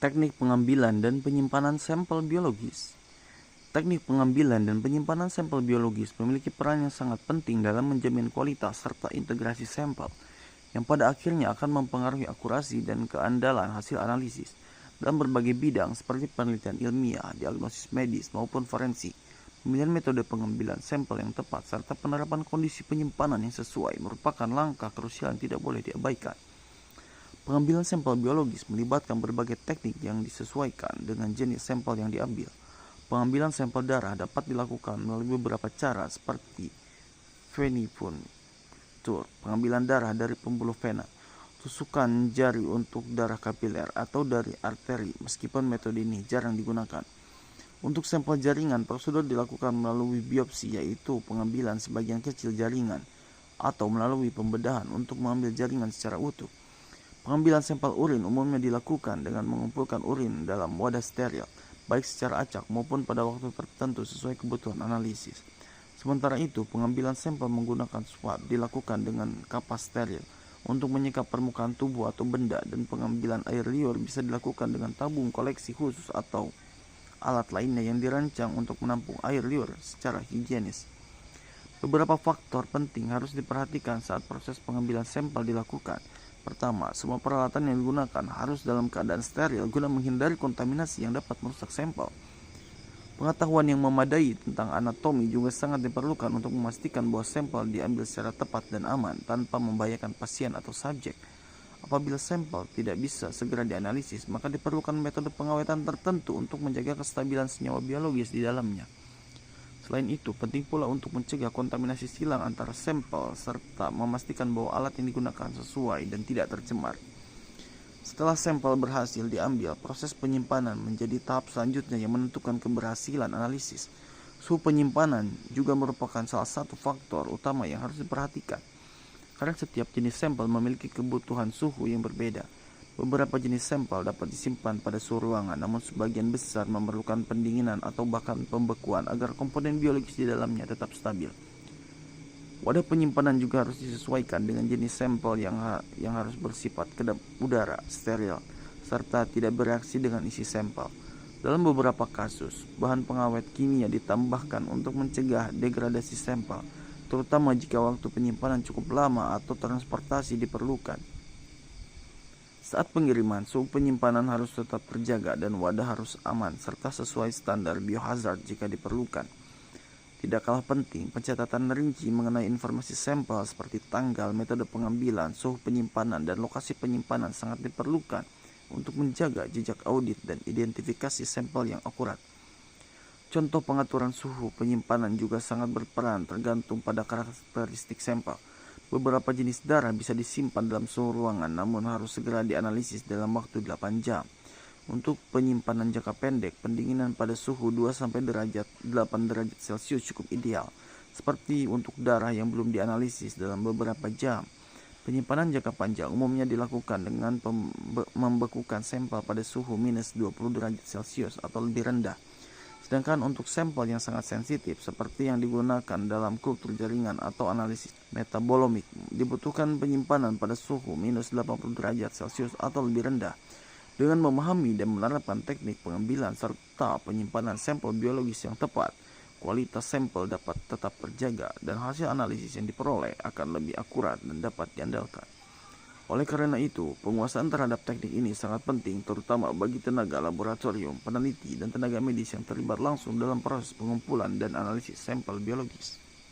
Teknik pengambilan dan penyimpanan sampel biologis. Teknik pengambilan dan penyimpanan sampel biologis memiliki peran yang sangat penting dalam menjamin kualitas serta integrasi sampel, yang pada akhirnya akan mempengaruhi akurasi dan keandalan hasil analisis dalam berbagai bidang seperti penelitian ilmiah, diagnosis medis maupun forensik. Pemilihan metode pengambilan sampel yang tepat serta penerapan kondisi penyimpanan yang sesuai merupakan langkah krusial yang tidak boleh diabaikan. Pengambilan sampel biologis melibatkan berbagai teknik yang disesuaikan dengan jenis sampel yang diambil. Pengambilan sampel darah dapat dilakukan melalui beberapa cara seperti venipunctur, pengambilan darah dari pembuluh vena, tusukan jari untuk darah kapiler atau dari arteri, meskipun metode ini jarang digunakan. Untuk sampel jaringan, prosedur dilakukan melalui biopsi, yaitu pengambilan sebagian kecil jaringan, atau melalui pembedahan untuk mengambil jaringan secara utuh. Pengambilan sampel urin umumnya dilakukan dengan mengumpulkan urin dalam wadah steril, baik secara acak maupun pada waktu tertentu sesuai kebutuhan analisis. Sementara itu, pengambilan sampel menggunakan swab dilakukan dengan kapas steril untuk menyikat permukaan tubuh atau benda, dan pengambilan air liur bisa dilakukan dengan tabung koleksi khusus atau alat lainnya yang dirancang untuk menampung air liur secara higienis. Beberapa faktor penting harus diperhatikan saat proses pengambilan sampel dilakukan. Pertama, semua peralatan yang digunakan harus dalam keadaan steril guna menghindari kontaminasi yang dapat merusak sampel. Pengetahuan yang memadai tentang anatomi juga sangat diperlukan untuk memastikan bahwa sampel diambil secara tepat dan aman tanpa membahayakan pasien atau subjek. Apabila sampel tidak bisa segera dianalisis, maka diperlukan metode pengawetan tertentu untuk menjaga kestabilan senyawa biologis di dalamnya. Selain itu, penting pula untuk mencegah kontaminasi silang antara sampel serta memastikan bahwa alat yang digunakan sesuai dan tidak tercemar. Setelah sampel berhasil diambil, proses penyimpanan menjadi tahap selanjutnya yang menentukan keberhasilan analisis. Suhu penyimpanan juga merupakan salah satu faktor utama yang harus diperhatikan, karena setiap jenis sampel memiliki kebutuhan suhu yang berbeda. Beberapa jenis sampel dapat disimpan pada suhu ruangan, namun sebagian besar memerlukan pendinginan atau bahkan pembekuan agar komponen biologis di dalamnya tetap stabil. Wadah penyimpanan juga harus disesuaikan dengan jenis sampel yang harus bersifat kedap udara, steril, serta tidak bereaksi dengan isi sampel. Dalam beberapa kasus, bahan pengawet kimia ditambahkan untuk mencegah degradasi sampel, terutama jika waktu penyimpanan cukup lama atau transportasi diperlukan. Saat pengiriman, suhu penyimpanan harus tetap terjaga dan wadah harus aman serta sesuai standar biohazard jika diperlukan. Tidak kalah penting, pencatatan rinci mengenai informasi sampel seperti tanggal, metode pengambilan, suhu penyimpanan, dan lokasi penyimpanan sangat diperlukan untuk menjaga jejak audit dan identifikasi sampel yang akurat. Contoh pengaturan suhu penyimpanan juga sangat berperan tergantung pada karakteristik sampel. Beberapa jenis darah bisa disimpan dalam suhu ruangan namun harus segera dianalisis dalam waktu 8 jam. Untuk penyimpanan jangka pendek, pendinginan pada suhu 2-8 derajat Celcius cukup ideal, seperti untuk darah yang belum dianalisis dalam beberapa jam. Penyimpanan jangka panjang umumnya dilakukan dengan membekukan sampel pada suhu minus 20 derajat Celcius atau lebih rendah. Sedangkan untuk sampel yang sangat sensitif seperti yang digunakan dalam kultur jaringan atau analisis metabolomik, dibutuhkan penyimpanan pada suhu minus 80 derajat Celcius atau lebih rendah. Dengan memahami dan menerapkan teknik pengambilan serta penyimpanan sampel biologis yang tepat, kualitas sampel dapat tetap terjaga dan hasil analisis yang diperoleh akan lebih akurat dan dapat diandalkan. Oleh karena itu, penguasaan terhadap teknik ini sangat penting, terutama bagi tenaga laboratorium, peneliti, dan tenaga medis yang terlibat langsung dalam proses pengumpulan dan analisis sampel biologis.